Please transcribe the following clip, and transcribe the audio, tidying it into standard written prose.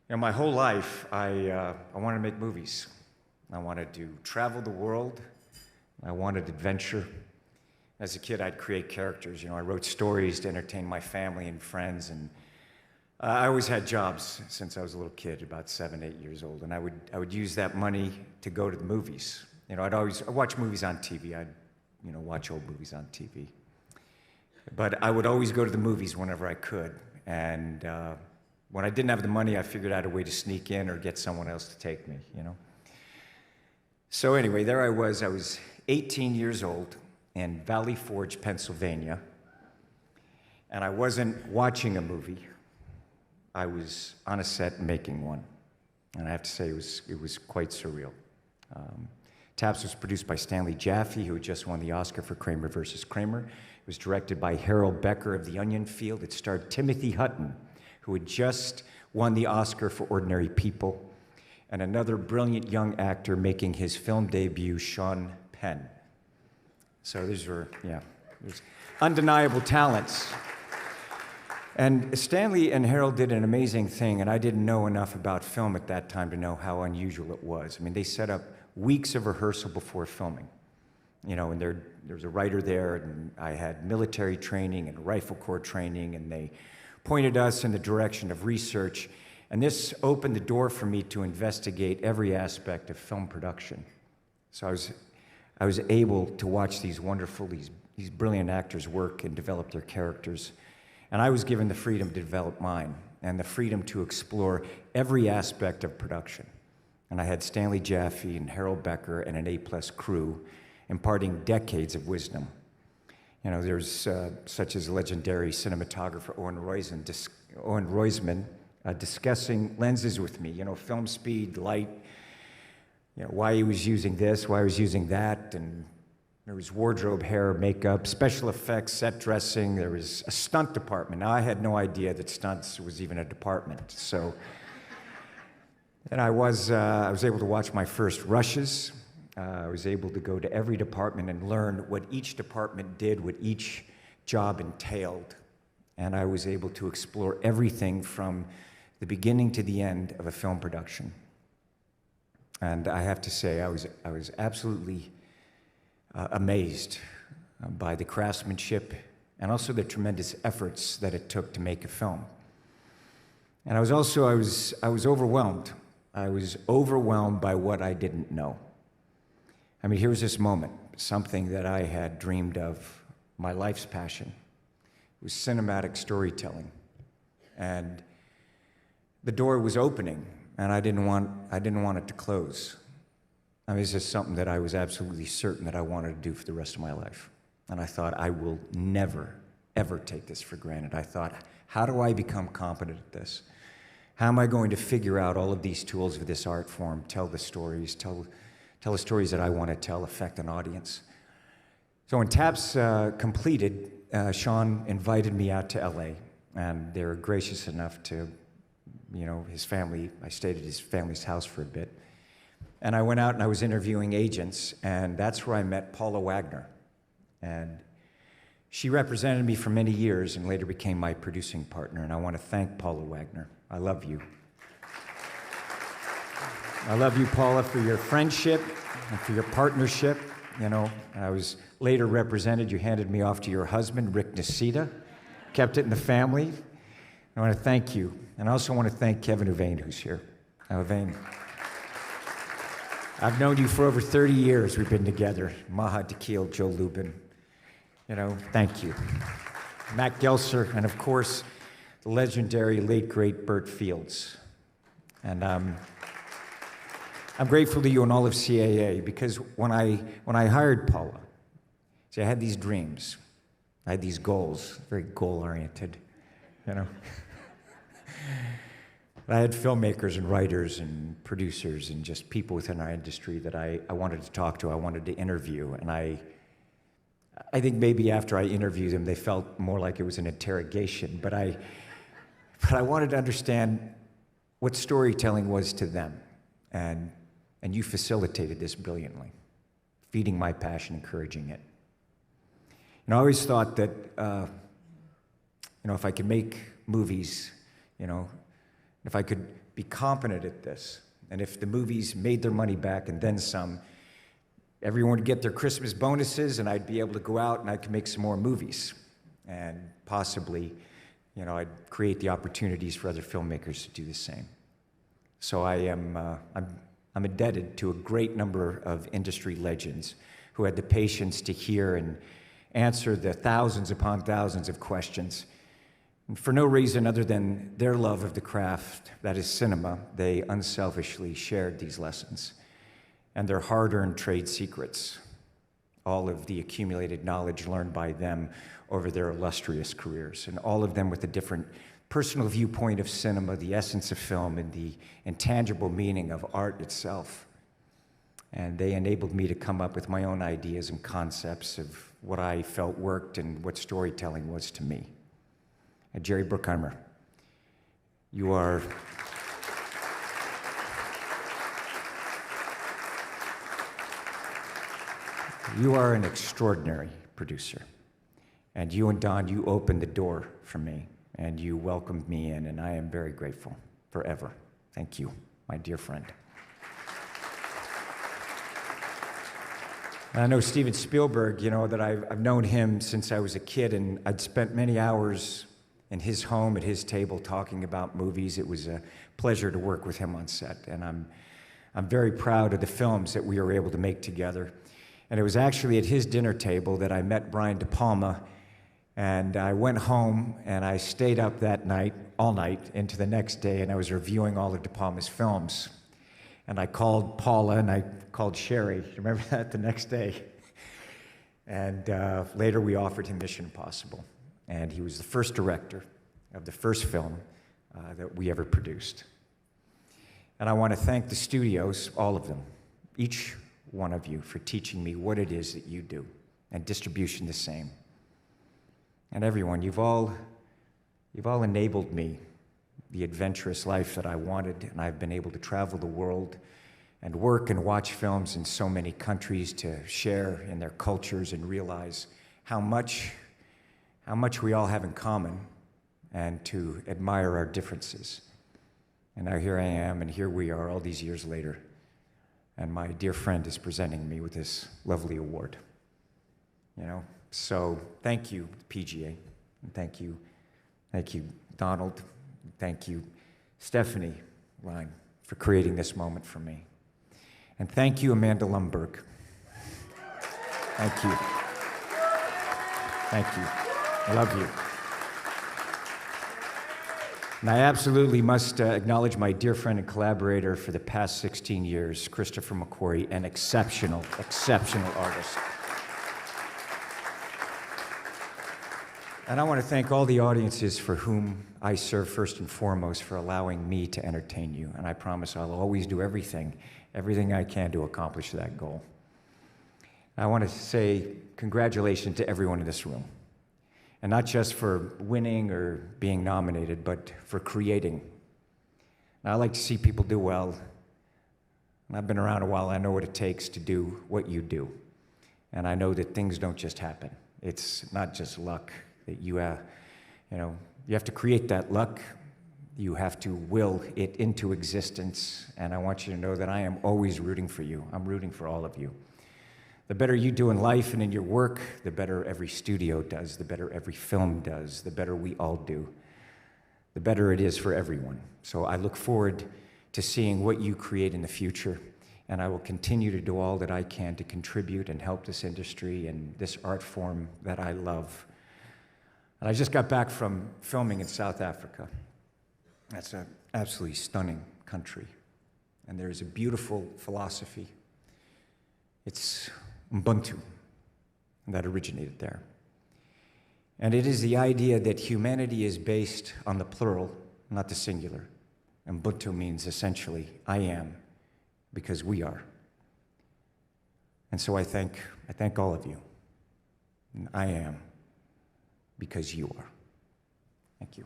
My whole life, I wanted to make movies. I wanted to travel the world. I wanted adventure. As a kid, I'd create characters. I wrote stories to entertain my family and friends, and I always had jobs since I was a little kid, about 7, 8 years old, and I would use that money to go to the movies. I'd watch movies on TV. I'd watch old movies on TV. But I would always go to the movies whenever I could, and when I didn't have the money, I figured out a way to sneak in or get someone else to take me. So anyway, there I was 18 years old in Valley Forge, Pennsylvania, and I wasn't watching a movie. I was on a set making one, and I have to say it was quite surreal. Taps was produced by Stanley Jaffe, who had just won the Oscar for Kramer versus Kramer. It was directed by Harold Becker of The Onion Field. It starred Timothy Hutton, who had just won the Oscar for Ordinary People, and another brilliant young actor making his film debut, Sean Penn. So there's undeniable talents. And Stanley and Harold did an amazing thing, and I didn't know enough about film at that time to know how unusual it was. They set up weeks of rehearsal before filming. And there was a writer there, and I had military training and rifle corps training, and they pointed us in the direction of research, and this opened the door for me to investigate every aspect of film production. So I was able to watch these brilliant actors work and develop their characters, and I was given the freedom to develop mine and the freedom to explore every aspect of production. And I had Stanley Jaffe and Harold Becker and an A-plus crew imparting decades of wisdom. There's such as legendary cinematographer Owen Roizman discussing lenses with me, film speed, light, why he was using this, why he was using that, and there was wardrobe, hair, makeup, special effects, set dressing, there was a stunt department. Now, I had no idea that stunts was even a department, so. And I was able to watch my first rushes. I was able to go to every department and learn what each department did, what each job entailed. And I was able to explore everything from the beginning to the end of a film production. And I have to say, I was absolutely amazed by the craftsmanship and also the tremendous efforts that it took to make a film. And I was overwhelmed. I was overwhelmed by what I didn't know. Here was this moment, something that I had dreamed of, my life's passion. It was cinematic storytelling. And the door was opening, and I didn't want it to close. This is something that I was absolutely certain that I wanted to do for the rest of my life. And I thought, I will never, ever take this for granted. I thought, how do I become competent at this? How am I going to figure out all of these tools of this art form, tell the stories, tell the stories that I want to tell, affect an audience? So when Taps completed, Sean invited me out to LA, and they were gracious enough to, his family, I stayed at his family's house for a bit. And I went out and I was interviewing agents, and that's where I met Paula Wagner. And she represented me for many years and later became my producing partner, and I want to thank Paula Wagner. I love you. I love you, Paula, for your friendship and for your partnership. I was later represented. You handed me off to your husband, Rick Nacita, kept it in the family. I want to thank you. And I also want to thank Kevin Uvain, who's here. Now, Uvain, I've known you for over 30 years. We've been together. Maha Tequil, Joe Lubin. Thank you. Matt Gelser, and of course, the legendary, late, great Burt Fields. And I'm grateful to you and all of CAA, because when I hired Paula, see, I had these dreams, I had these goals, very goal-oriented, I had filmmakers and writers and producers and just people within our industry that I wanted to talk to, I wanted to interview, and I think maybe after I interviewed them, they felt more like it was an interrogation, but I wanted to understand what storytelling was to them, and you facilitated this brilliantly, feeding my passion, encouraging it. And I always thought that, if I could make movies, if I could be competent at this, and if the movies made their money back and then some, everyone would get their Christmas bonuses, and I'd be able to go out and I could make some more movies. And possibly, I'd create the opportunities for other filmmakers to do the same. So I'm indebted to a great number of industry legends who had the patience to hear and answer the thousands upon thousands of questions. And for no reason other than their love of the craft, that is cinema, they unselfishly shared these lessons and their hard-earned trade secrets, all of the accumulated knowledge learned by them over their illustrious careers, and all of them with a different personal viewpoint of cinema, the essence of film, and the intangible meaning of art itself. And they enabled me to come up with my own ideas and concepts of what I felt worked and what storytelling was to me. And Jerry Bruckheimer, you are an extraordinary producer. And you and Don, you opened the door for me, and you welcomed me in, and I am very grateful forever. Thank you, my dear friend. And I know Steven Spielberg, that I've known him since I was a kid, and I'd spent many hours in his home at his table talking about movies. It was a pleasure to work with him on set, and I'm very proud of the films that we were able to make together. And it was actually at his dinner table that I met Brian De Palma, and I went home and I stayed up that night, all night, into the next day, and I was reviewing all of De Palma's films. And I called Paula and I called Sherry. Remember that, the next day? And later we offered him Mission Impossible. And he was the first director of the first film that we ever produced. And I want to thank the studios, all of them, each one of you, for teaching me what it is that you do, and distribution the same. And everyone, you've all enabled me the adventurous life that I wanted, and I've been able to travel the world and work and watch films in so many countries to share in their cultures and realize how much we all have in common, and to admire our differences. And now here I am, and here we are all these years later, and my dear friend is presenting me with this lovely award. So thank you, PGA, and thank you, Donald, thank you, Stephanie Line, for creating this moment for me. And thank you, Amanda Lundberg. Thank you. Thank you. I love you. And I absolutely must acknowledge my dear friend and collaborator for the past 16 years, Christopher McQuarrie, an exceptional, exceptional artist. And I want to thank all the audiences for whom I serve first and foremost, for allowing me to entertain you. And I promise I'll always do everything I can to accomplish that goal. I want to say congratulations to everyone in this room. And not just for winning or being nominated, but for creating. And I like to see people do well. And I've been around a while, I know what it takes to do what you do. And I know that things don't just happen. It's not just luck. That you have to create that luck. You have to will it into existence. And I want you to know that I am always rooting for you. I'm rooting for all of you. The better you do in life and in your work, the better every studio does, the better every film does, the better we all do, the better it is for everyone. So I look forward to seeing what you create in the future, and I will continue to do all that I can to contribute and help this industry and this art form that I love. And I just got back from filming in South Africa. That's an absolutely stunning country. And there's a beautiful philosophy. It's Ubuntu that originated there. And it is the idea that humanity is based on the plural, not the singular. Ubuntu means essentially, I am, because we are. And so I thank all of you. And I am, because you are. Thank you.